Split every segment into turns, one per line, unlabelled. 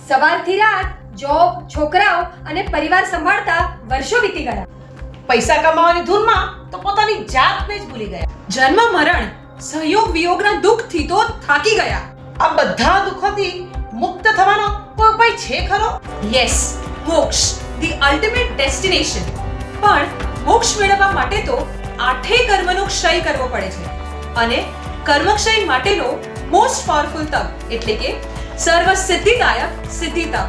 સવારથી રાત જોબ, છોકરાઓ અને પરિવાર સંભાળતા વર્ષો વીતી ગયા.
પૈસા કમાવાની ધૂનમાં તો પોતાની જાતને જ ભૂલી ગયા.
જન્મ મરણ સહયોગ વિયોગના દુઃખથી તો થાકી ગયા.
આ બધા દુઃખોથી મુક્ત થવાનો કોઈ ઉપાય છે ખરો?
યસ, મોક્ષ, ધી અલ્ટિમેટ ડેસ્ટિનેશન. પણ મોક્ષ મેળવવા માટે તો આઠેય કર્મનો ક્ષય કરવો પડે છે. અને કર્મક્ષય માટેનો મોસ્ટ પાવરફુલ તપ એટલે કે સર્વ સિદ્ધિદાયક સિદ્ધિ તપ.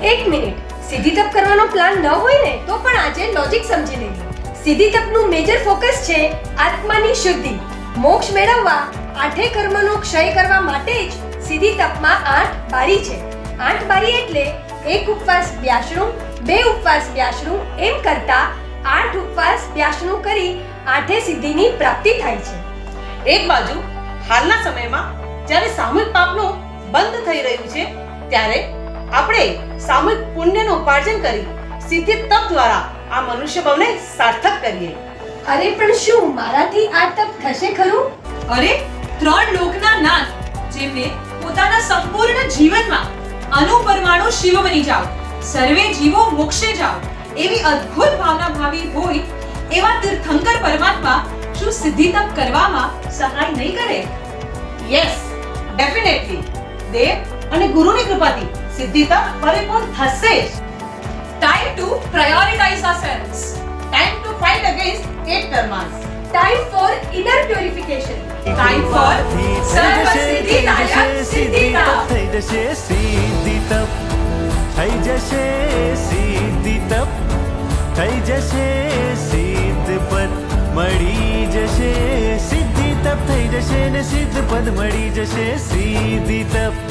એક મિનિટ, સિદ્ધિ તપ કરવાનો પ્લાન ન હોય ને તો પણ આજે લોજિક સમજી લઈએ. સિદ્ધિ તપનું મેજર ફોકસ છે આત્માની શુદ્ધિ. મોક્ષ મેળવવા આઠે કર્મનો ક્ષય કરવા માટે જ સિદ્ધિ તપમાં 8 બારી છે. 8 બારી એટલે 1 ઉપવાસ બ્યાશનું, 2 ઉપવાસ બ્યાશનું એમ કરતા 8 ઉપવાસ બ્યાશનું કરી આઠે સિદ્ધિની પ્રાપ્તિ થાય છે.
એક બાજુ હાલના સમયમાં જ્યારે સામૂહિક પાપનું બંધ થઈ રહ્યું છે ત્યારે આપણે સામૂહિક પુણ્યનું ઉપાર્જન કરી સિદ્ધિ તપ દ્વારા આ મનુષ્ય ભાવને સાર્થક કરીએ.
અરે પણ શું મારાથી આ તપ થશે ખરું?
અરે, 3 લોકના નાથ જેમને પોતાના સંપૂર્ણ જીવનમાં અનુપરમાણુ શિવ બની જાઓ, સર્વે જીવો મોક્ષે જાઓ એવી અદ્ભુત ભાવના ભાવી હોય એવા તીર્થંકર પરમાત્મા શું સિદ્ધિ તપ કરવામાં સહાય નહીં કરે?
Yes, definitely. દેવ અને ગુરુની કૃપાથી સિદ્ધિ તપ પરિપૂર્ણ થશે જ.
Time to prioritize ourselves.
Time to fight against 8 karmas.
Time for inner purification.
Time for સર્વ સિદ્ધિદાયક સિદ્ધિ તપ.
થઈ જશે સિદ્ધિ તપ, થઈ જશે સિદ્ધિ તપ, થઈ જશે સિદ્ધ પદ મળી જશે. સિદ્ધિ તપ થઈ જશે ને સિદ્ધ પદ મળી જશે. સિદ્ધિ તપ